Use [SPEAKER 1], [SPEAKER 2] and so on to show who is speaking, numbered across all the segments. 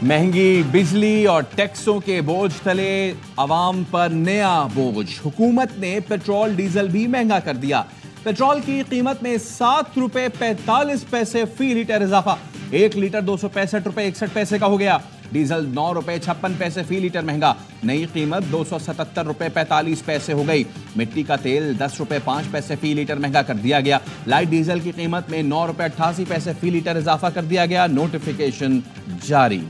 [SPEAKER 1] महंगी बिजली और टैक्सों के बोझ तले आवाम पर नया बोझ। हुकूमत ने पेट्रोल डीजल भी महंगा कर दिया। पेट्रोल की कीमत में 7 रुपए 45 पैसे फी लीटर इजाफा। 1 लीटर 265 रुपए 61 पैसे का हो गया। डीजल 9 रुपए 56 पैसे फी लीटर महंगा। नई कीमत 277 रुपए 45 पैसे हो गई। मिट्टी का तेल 10 रुपए 5 पैसे फी लीटर महंगा कर दिया गया। लाइट डीजल की कीमत में 9 रुपए 88 पैसे फी लीटर इजाफा कर दिया गया। नोटिफिकेशन जारी।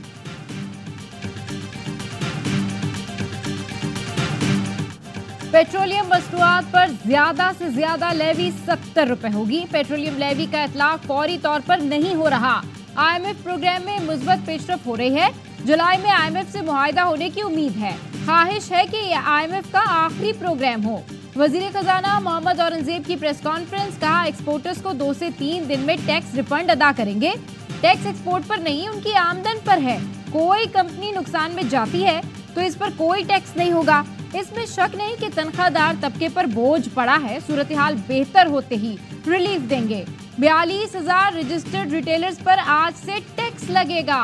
[SPEAKER 2] पेट्रोलियम मसनूआत पर ज्यादा से ज्यादा लेवी 70 रुपए होगी। पेट्रोलियम लेवी का इतलाक फौरी तौर पर नहीं हो रहा। IMF प्रोग्राम में मुस्बत पेशरफ हो रही है। जुलाई में IMF से मुआहिदा होने की उम्मीद है। ख्वाहिश है कि यह IMF का आखिरी प्रोग्राम हो। वजीर खजाना मोहम्मद औरंगजेब की प्रेस कॉन्फ्रेंस, कहा एक्सपोर्टर्स को 2 से 3 दिन में टैक्स रिफंड अदा करेंगे। टैक्स एक्सपोर्ट पर नहीं, उनकी आमदन पर है। कोई कंपनी नुकसान में जाती है तो इस पर कोई टैक्स नहीं होगा। इसमें शक नहीं कि तनख्वाहदार तबके पर बोझ पड़ा है। सूरत हाल बेहतर होते ही रिलीफ देंगे। 42,000 रजिस्टर्ड रिटेलर्स पर आज से टैक्स लगेगा।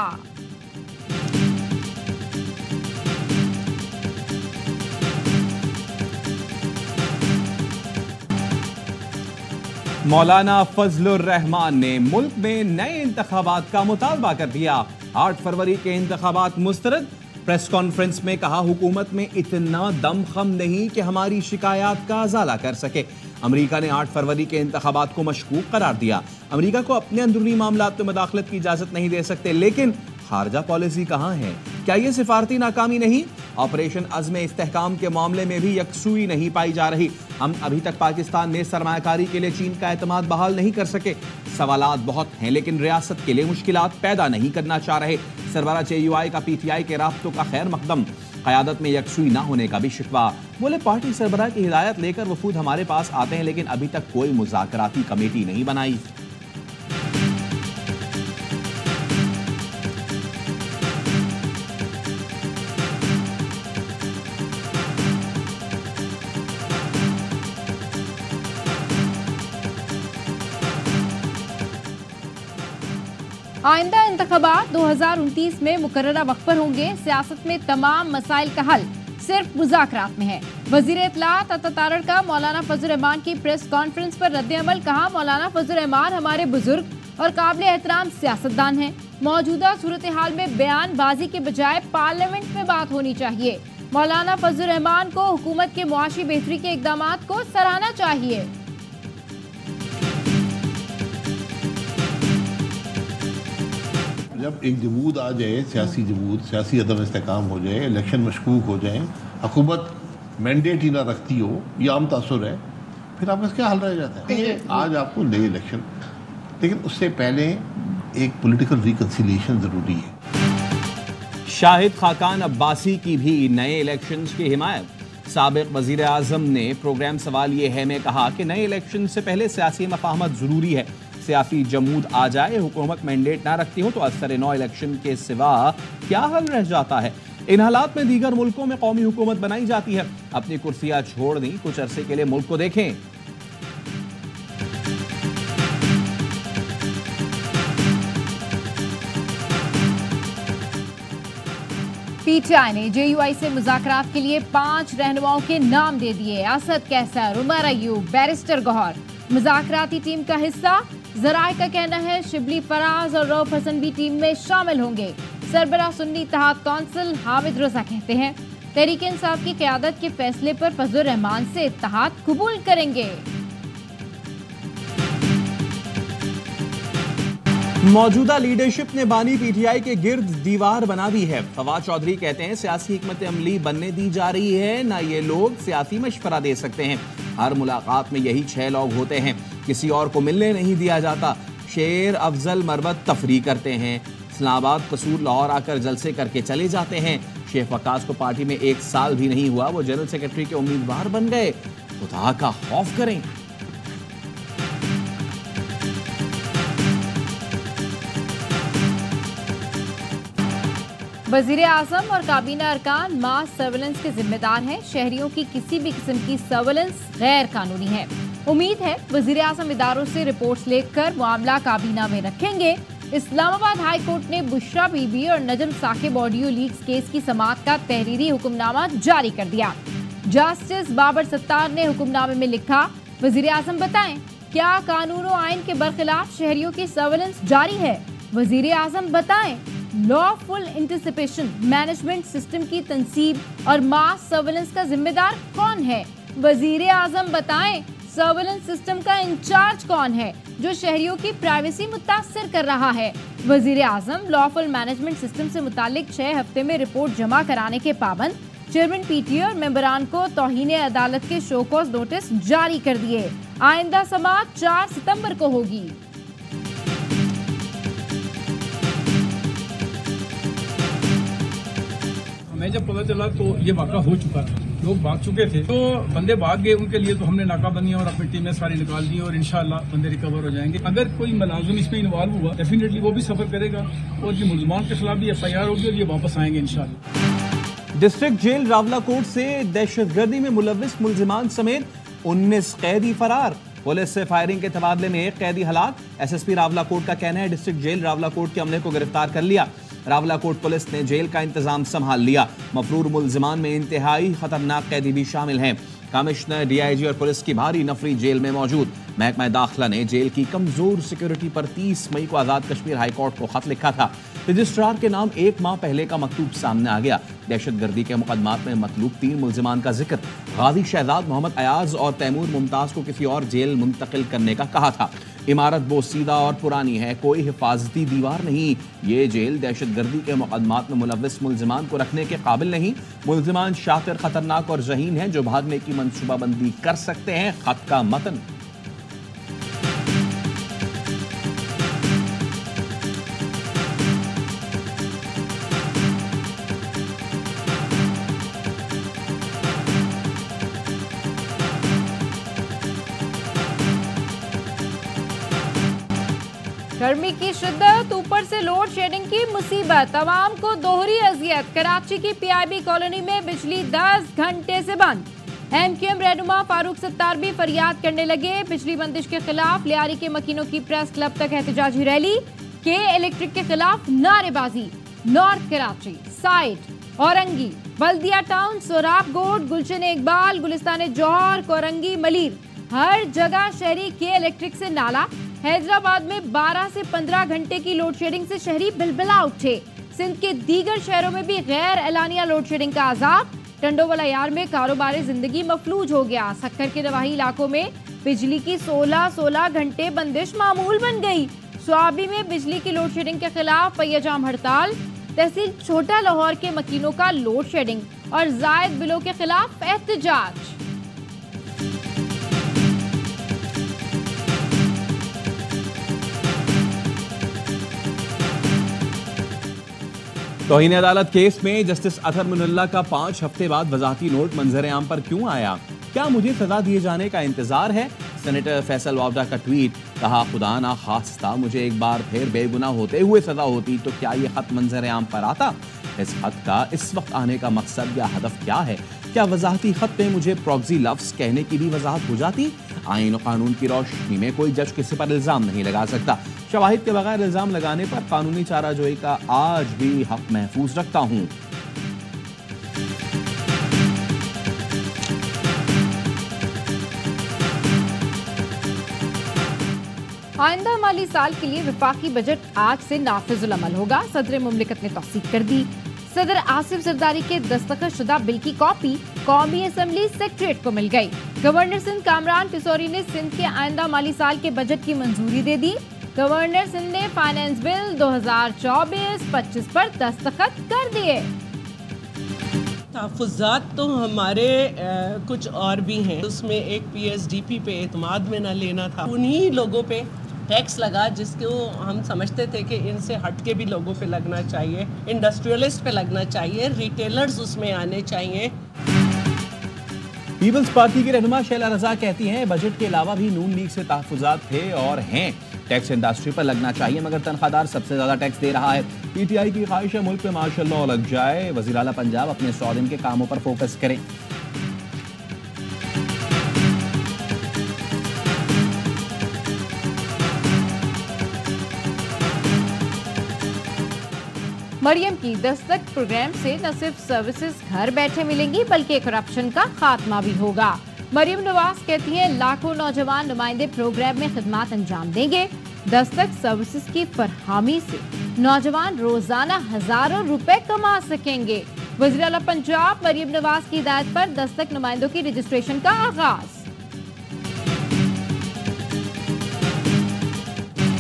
[SPEAKER 1] मौलाना फजलुर रहमान ने मुल्क में नए इंतखाबात का मुतालबा कर दिया। 8 फरवरी के इंतखाबात मुस्तरद। प्रेस कॉन्फ्रेंस में कहा हुकूमत में इतना दमखम नहीं कि हमारी शिकायत का अजाला कर सके। अमेरिका ने 8 फरवरी के इंतखाबात को मशकूक करार दिया। अमेरिका को अपने अंदरूनी मामलात में मुदाखलत की इजाजत नहीं दे सकते, लेकिन खारजा पॉलिसी कहाँ है? क्या ये सिफारती नाकामी नहीं? ऑपरेशन अज़्म इस्तेहकाम के मामले में भी यकसुई नहीं पाई जा रही। हम अभी तक पाकिस्तान में सरमायाकारी के लिए चीन का एतमाद बहाल नहीं कर सके। सवालात बहुत हैं, लेकिन रियासत के लिए मुश्किलात पैदा नहीं करना चाह रहे। सरबरा CUI का PTI के राब्तों का खैर मकदम। क़यादत में यकसुई ना होने का भी शिकवा। बोले पार्टी सरबरा की हिदायत लेकर वफूद हमारे पास आते हैं, लेकिन अभी तक कोई मुज़ाकराती कमेटी नहीं बनाई।
[SPEAKER 2] आइंदा इंतखाबात 2029 में मुकर्ररा वक्त पर होंगे। सियासत में तमाम मसाइल का हल सिर्फ मुज़ाकरात में है। वजीर इत्तलात अता का मौलाना फजल रहमान की प्रेस कॉन्फ्रेंस पर रद्द-ए-अमल, कहा मौलाना फजल रहमान हमारे बुजुर्ग और काबिल एहतराम सियासतदान हैं। मौजूदा सूरत हाल में बयानबाजी के बजाय पार्लियामेंट में बात होनी चाहिए। मौलाना फजल रहमान को हुकूमत के मुआशी बेहतरी के इक़दामात को सराहना चाहिए।
[SPEAKER 3] जब एक जमूद आ जाए, सियासी जमूद, सियासी अदम इस्तेकाम हो जाए, इलेक्शन मशकूक हो जाए, हुकूमत मैंडेट ही ना रखती हो, ये आम तासुर है, फिर आपका क्या हल रह जाता है? आज आपको नए इलेक्शन, लेकिन उससे पहले एक पॉलिटिकल रिकन्सिलिएशन ज़रूरी है।
[SPEAKER 1] शाहिद खाकान अब्बासी की भी नए इलेक्शंस की हिमायत। साबिक वजीर आज़म ने प्रोग्राम सवाल ये है में कहा कि नए इलेक्शन से पहले सियासी मफाहमत ज़रूरी है। सियासी जमूद आ जाए, हुकूमत मैंडेट ना रखती हो तो असर नौ इलेक्शन के सिवा क्या हल रह जाता है? इन हालात में दीगर मुल्कों में कौमी हुकूमत बनाई जाती है। अपनी कुर्सियां छोड़ दी, कुछ अरसे के लिए मुल्क को देखें।
[SPEAKER 2] PTI ने JUI से मुज़ाकरात के लिए 5 रहनुमाओं के नाम दे दिए। असद कैसर, उमर अयूब, बैरिस्टर गौहर मुज़ाकराती टीम का हिस्सा। ज़राए का कहना है शिबली फराज और रऊफ हसन भी टीम में शामिल होंगे। सरबराह सुन्नी इत्तेहाद कौंसिल हामिद रजा कहते हैं तहरीक इंसाफ की क़यादत के फैसले पर फजल रहमान से इत्तेहाद कबूल करेंगे।
[SPEAKER 1] मौजूदा लीडरशिप ने बानी PTI के गिर्द दीवार बना दी है। फवाद चौधरी कहते हैं सियासी हिकमत अमली बनने दी जा रही है, ना ये लोग सियासी मशवरा दे सकते हैं। हर मुलाकात में यही 6 लोग होते हैं, किसी और को मिलने नहीं दिया जाता। शेर अफजल मरवत तफरी करते हैं, इस्लामाबाद कसूर लाहौर आकर जलसे करके चले जाते हैं। शेख वकास को पार्टी में 1 साल भी नहीं हुआ, वो जनरल सेक्रेटरी के उम्मीदवार बन गए। खुदा का खौफ करें।
[SPEAKER 2] वजीर आजम और काबीना अरकान मास सर्वेलेंस के जिम्मेदार हैं। शहरियों की किसी भी किस्म की सर्वेलेंस गैर कानूनी है। उम्मीद है वजीर आजम इदारों से रिपोर्ट्स लेकर मामला काबीना में रखेंगे। इस्लामाबाद हाई कोर्ट ने बुशरा बीबी और नजम साकिब ऑडियो लीक्स केस की समाअत का तहरीरी हुक्मनामा जारी कर दिया। जस्टिस बाबर सत्तार ने हुक्मनामे में लिखा, वजीर आजम बताएं क्या कानून और आइन के बरखिलाफ शहरियों की सर्वेलेंस जारी है? वजीर आजम बताएं लॉफुल एंटिसिपेशन मैनेजमेंट सिस्टम की तंसीब और मास सर्वेलेंस का जिम्मेदार कौन है? वजीर आजम बताएं सर्वेलेंस सिस्टम का इंचार्ज कौन है जो शहरियों की प्राइवेसी मुतासर कर रहा है? वजीर आजम लॉफुल मैनेजमेंट सिस्टम से मुतालिक 6 हफ्ते में रिपोर्ट जमा कराने के पाबंद। चेयरमैन पीटीए और मेंबरान को तौहीन अदालत के शो कॉज नोटिस जारी कर दिए। आइंदा समाअत 4 सितंबर को होगी।
[SPEAKER 4] हमें जब पता चला तो ये वाक़ा हो चुका था, लोग भाग चुके थे, तो बंदे भाग गए, उनके लिए तो हमने नाकाबंदियां और अपनी टीमें सारी निकाल दी और इंशाल्लाह बंदे रिकवर हो जाएंगे। अगर कोई मुलाजिम इसमें इन्वॉल्व हुआ डेफिनेटली वो भी सफर करेगा और ये मुलजमान के खिलाफ भी FIR होगी और ये वापस आएंगे इंशाल्लाह।
[SPEAKER 1] डिस्ट्रिक्ट जेल रावलाकोट से दहशतगर्दी में मुलविस मुलजिमान समेत 19 कैदी फरार। पुलिस से फायरिंग के तबादले में 1 कैदी हलाक। SSP रावलाकोट का कहना है डिस्ट्रिक्ट जेल रावलाकोट के अमले को गिरफ्तार कर लिया। रावलाकोट पुलिस ने जेल का इंतजाम संभाल लिया। मफरूर मुलजिमान में इंतहाई खतरनाक कैदी भी शामिल हैं। कमिश्नर, DIG और पुलिस की भारी नफरी जेल में मौजूद। महकमा दाखिला ने जेल की कमजोर सिक्योरिटी पर 30 मई को आजाद कश्मीर हाई कोर्ट को खत लिखा था। रजिस्ट्रार के नाम 1 माह पहले का मकतूब सामने आ गया। दहशतगर्दी के मुकदमात में मतलूब 3 मुलजिमान का जिक्र। गाजी शहजाद मोहम्मद अयाज और तैमूर मुमताज को किसी और जेल मुंतकिल करने का कहा था। इमारत बोसीदा और पुरानी है, कोई हिफाजती दीवार नहीं। ये जेल दहशतगर्दी के मुकदमात में मुलविस मुलजिमान को रखने के काबिल नहीं। मुलजिमान शातिर, खतरनाक और जहीन हैं जो भागने की मनसूबाबंदी कर सकते हैं। खत का मतन।
[SPEAKER 2] गर्मी की शिद्दत, ऊपर से लोड शेडिंग की मुसीबत, तमाम को दोहरी अजियत। कराची की PIB कॉलोनी में बिजली 10 घंटे से बंद। MQM रहनुमा फारूक सत्तार भी फरियाद करने लगे। बिजली बंदिश के खिलाफ लियारी के मकीनों की प्रेस क्लब तक एहतजाजी रैली। के इलेक्ट्रिक के खिलाफ नारेबाजी। नॉर्थ कराची, साइड, औरंगी, बल्दिया टाउन, सोराब गोड, गुलशन इकबाल, गुलिस्तान जौहर, कोरंगी, मलीर, हर जगह शहरी के इलेक्ट्रिक से नाला। हैदराबाद में 12 से 15 घंटे की लोड शेडिंग से शहरी बिलबिला उठे। सिंध के दीगर शहरों में भी गैर एलानिया लोड शेडिंग का अजाब। टंडोवाला यार में कारोबारी जिंदगी मफलूज हो गया। सक्कर के नवाही इलाकों में बिजली की 16 घंटे बंदिश मामूल बन गई। स्वाबी में बिजली की लोड शेडिंग के खिलाफ पहियाजाम हड़ताल। तहसील छोटा लाहौर के मकीनों का लोड शेडिंग और जायद बिलों के खिलाफ एहतजाज।
[SPEAKER 1] तौहीन अदालत केस में जस्टिस अतहर मुनल्ला का 5 हफ्ते बाद वजाहती नोट मंजर आम पर क्यों आया? क्या मुझे सजा दिए जाने का इंतजार है? सेनेटर फैसल वावडा का ट्वीट, कहा खुदा ना खास्ता मुझे एक बार फिर बेगुनाह होते हुए सजा होती तो क्या ये खत मंजर आम पर आता? इस खत का इस वक्त आने का मकसद या हदफ क्या है? क्या वजाहती खत में मुझे प्रॉक्सी लफ्ज कहने की भी वजाहत हो जाती? आइन और कानून की रोशनी में कोई जज किसी पर इल्जाम नहीं लगा सकता। शवाहिद के बगैर इल्जाम लगाने पर कानूनी चाराजोई का आज भी हक महफूज रखता हूं।
[SPEAKER 2] आइंदा माली साल के लिए वफाकी बजट आज से नाफिजुल अमल होगा। सदर मुमलिकत ने तौसीक कर दी। सदर आसिफ जरदारी के दस्तखत शुदा बिल की कॉपी कौमी असम्बली सेक्रेटरीट को मिल गई। गवर्नर सिंध कामरान पिसौरी ने सिंध के आइंदा माली साल के बजट की मंजूरी दे दी। गवर्नर सिंध ने फाइनेंस बिल 2024-25 पर दस्तखत कर दिए।
[SPEAKER 5] तहफ़्फ़ुज़ात तो हमारे कुछ और भी हैं। उसमें एक PSDP पे एतमाद में न लेना था। उन्हीं लोगों पे टैक्स लगा जिसको हम समझते थे कि इनसे हट के भी लोगों पे लगना चाहिए, इंडस्ट्रियलिस्ट पे लगना चाहिए, रिटेलर्स उसमें आने चाहिए।
[SPEAKER 1] पीपल्स पार्टी की रहनुमा शैला रजा कहती हैं बजट के अलावा भी नून लीग से तहफ़्फ़ुज़ात थे और हैं। टैक्स इंडस्ट्री पर लगना चाहिए मगर तनख्वाहदार सबसे ज्यादा टैक्स दे रहा है। PTI की ख्वाहिश है मुल्क में माशाअल्लाह लग जाए। वज़ीर आला पंजाब अपने 100 दिन के कामों पर फोकस करें।
[SPEAKER 2] मरियम की दस्तक प्रोग्राम से न सिर्फ सर्विसेज घर बैठे मिलेंगी बल्कि करप्शन का खात्मा भी होगा। मरियम नवाज कहती हैं लाखों नौजवान नुमाइंदे प्रोग्राम में खिदमत अंजाम देंगे। दस्तक सर्विसेज की फरहमी से नौजवान रोजाना हजारों रुपए कमा सकेंगे। वज़ीर आला पंजाब मरियम नवाज की हिदायत पर दस्तक नुमाइंदों की रजिस्ट्रेशन का आगाज।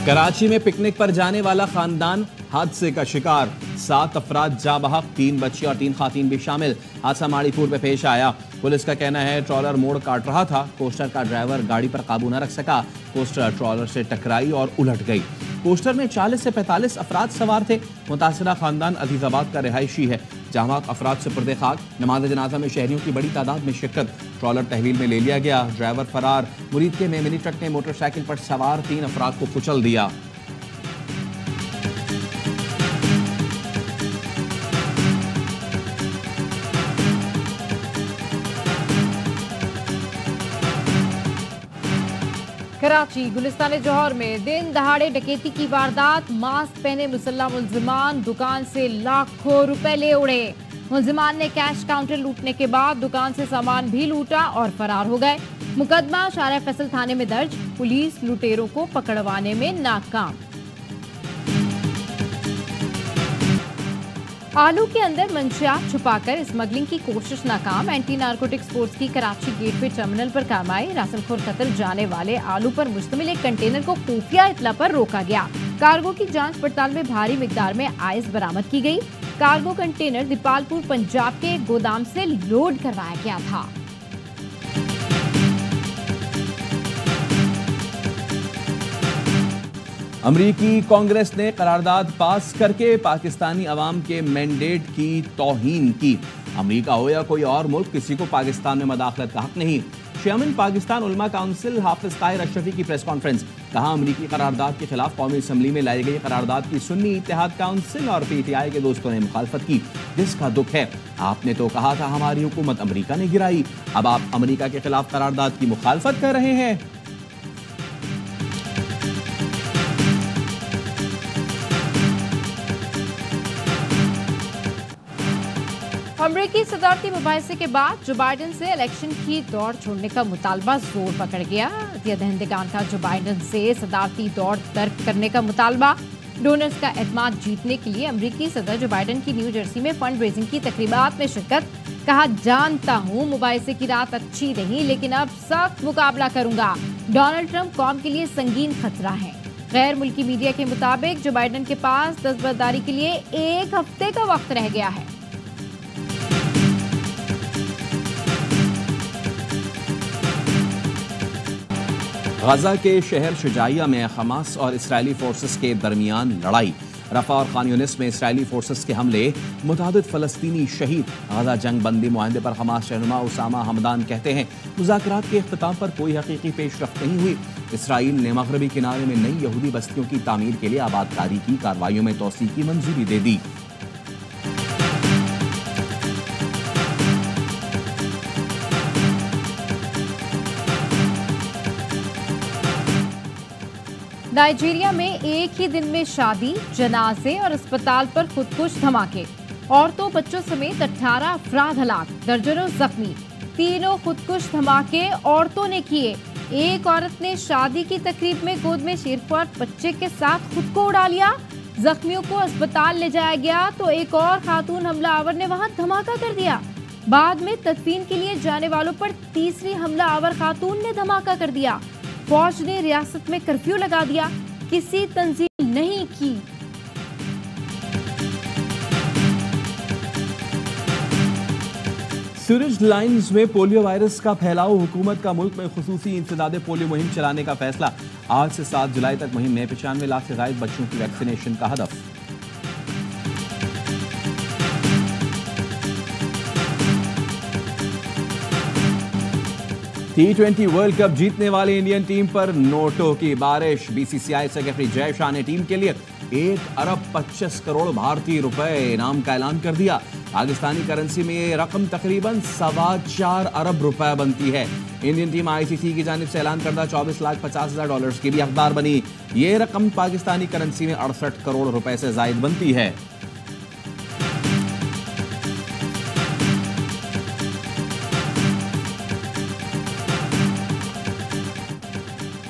[SPEAKER 1] कराची में पिकनिक पर जाने वाला खानदान हादसे का शिकार, 7 अफराद जा बहक, 3 बच्चे और 3 खातीन भी शामिल। हादसा माड़ीपुर में पेश आया। पुलिस का कहना है ट्रॉलर मोड़ काट रहा था, कोस्टर का ड्राइवर गाड़ी पर काबू न रख सका, कोस्टर ट्रॉलर से टकराई और उलट गई। कोस्टर में 40 से 45 अफराद सवार थे। मुतासिरा खानदान अजीजाबाद का रिहायशी है। जहाँ अफराद सुपुर्द खाक। नमाज जनाजा में शहरियों की बड़ी तादाद में शिरकत। ट्रॉलर तहवील में ले लिया गया, ड्राइवर फरार। मुरीद के में मिनी ट्रक ने मोटरसाइकिल पर सवार 3 अफराद को कुचल दिया।
[SPEAKER 2] कराची गुलिस्तान जौहर में दिन दहाड़े डकैती की वारदात। मास्क पहने मुसल्ला मुल्जिमान दुकान से लाखों रुपए ले उड़े। मुल्जिमान ने कैश काउंटर लूटने के बाद दुकान से सामान भी लूटा और फरार हो गए। मुकदमा शारा फैसल थाने में दर्ज। पुलिस लुटेरों को पकड़वाने में नाकाम। आलू के अंदर मंशियात छुपाकर स्मगलिंग की कोशिश नाकाम। एंटी नारकोटिक्स फोर्स की कराची गेटवे टर्मिनल पर कार्रवाई। रासलखोर कतर जाने वाले आलू पर मुश्तमिल एक कंटेनर को खुफिया इत्तला पर रोका गया। कार्गो की जांच पड़ताल में भारी मिकदार में आइस बरामद की गई। कार्गो कंटेनर दीपालपुर पंजाब के एक गोदाम से लोड करवाया गया था।
[SPEAKER 1] अमरीकी कांग्रेस ने करारदाद पास करके पाकिस्तानी अवाम के मैंडेट की तौहीन की। अमरीका हो या कोई और मुल्क, किसी को पाकिस्तान में मदाखलत का हक नहीं। चेयरमैन पाकिस्तान उलमा काउंसिल हाफिज ताहिर अशरफी की प्रेस कॉन्फ्रेंस। कहा अमरीकी करारदाद के खिलाफ कौमी असम्बली में लाई गई करारदाद की सुन्नी इत्तेहाद काउंसिल और PTI के दोस्तों ने मुखालफत की, जिसका दुख है। आपने तो कहा था हमारी हुकूमत अमरीका ने गिराई, अब आप अमरीका के खिलाफ करारदाद की मुखालफत कर रहे हैं।
[SPEAKER 2] अमरीकी सदारती मुबाहिसे के बाद जो बाइडन से इलेक्शन की दौड़ छोड़ने का मुतालबा जोर पकड़ गया। दहंदगान का जो बाइडन से सदारती दौड़ तर्क करने का मुतालबा। डोनर्स का एतमाद जीतने के लिए अमरीकी सदर जो बाइडन की न्यू जर्सी में फंड रेजिंग की तकरीबात में शिरकत। कहा जानता हूँ मुबाहिसे की रात अच्छी रही, लेकिन अब सख्त मुकाबला करूंगा। डोनाल्ड ट्रंप कौम के लिए संगीन खतरा है। गैर मुल्की मीडिया के मुताबिक जो बाइडन के पास दस्तबरदारी के लिए 1 हफ्ते का वक्त रह गया है।
[SPEAKER 1] गाजा के शहर शुजाइया में हमास और इस्राएली फोर्सेस के दरमियान लड़ाई। रफा और खान यूनिस में इस्राएली फोर्सेस के हमले, मुतादिद फलस्तीनी शहीद। गाजा जंग बंदी मुआहदे पर हमास रहनुमा उसामा हमदान कहते हैं मुज़ाकरात के इख्तिताम पर कोई हकीकी पेशरफ्त नहीं हुई। इसराइल ने मगरबी किनारे में नई यहूदी बस्तियों की तामीर के लिए आबादकारी की कार्रवाइयों में तोसी की मंजूरी दे दी।
[SPEAKER 2] नाइजीरिया में एक ही दिन में शादी, जनाजे और अस्पताल पर खुदकुश धमाके। औरतों बच्चों समेत 18 अफराद हलाक, दर्जनों जख्मी। तीनों खुदकुश धमाके औरतों ने किए। एक औरत ने शादी की तकरीब में गोद में शेरख्वार बच्चे के साथ खुद को उड़ा लिया। जख्मियों को अस्पताल ले जाया गया तो एक और खातून हमलावर ने वहां धमाका कर दिया। बाद में तदफीन के लिए जाने वालों पर तीसरी हमलावर खातून ने धमाका कर दिया। फौज ने रियासत में कर्फ्यू लगा दिया, किसी तंजीम नहीं की।
[SPEAKER 1] सूरज लाइन्स में पोलियो वायरस का फैलाव। हुकूमत का मुल्क में खुसूसी इंसदादे पोलियो मुहिम चलाने का फैसला। आज से 7 जुलाई तक मुहिम में 95 लाख से ज़ायद बच्चों की वैक्सीनेशन का हदफ। T20 वर्ल्ड कप जीतने वाली इंडियन टीम पर नोटों की बारिश। BCCI सेक्रेटरी जय शाह ने टीम के लिए 1 अरब 25 करोड़ भारतीय रुपए इनाम का ऐलान कर दिया। पाकिस्तानी करेंसी में ये रकम तकरीबन 4.25 अरब रुपए बनती है। इंडियन टीम ICC की जानिब से ऐलान करदा $24,50,000 की भी हकदार बनी। ये रकम पाकिस्तानी करेंसी में 68 करोड़ रुपए से जायद बनती है।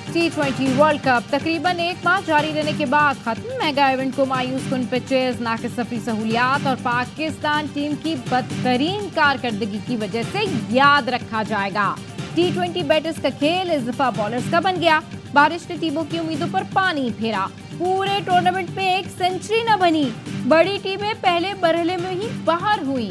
[SPEAKER 2] T20 वर्ल्ड कप तकरीबन एक माह जारी रहने के बाद खत्म। मेगा इवेंट को मायूस कुन पिचेस, नाकिस सफरी सहूलियात और पाकिस्तान टीम की बदतरीन कारकर्दगी की वजह से याद रखा जाएगा। T20 बैटर्स का खेल इस दफा बॉलर्स का बन गया। बारिश ने टीमों की उम्मीदों पर पानी फेरा। पूरे टूर्नामेंट में एक सेंचुरी न बनी। बड़ी टीमें पहले मरहले में ही बाहर हुई।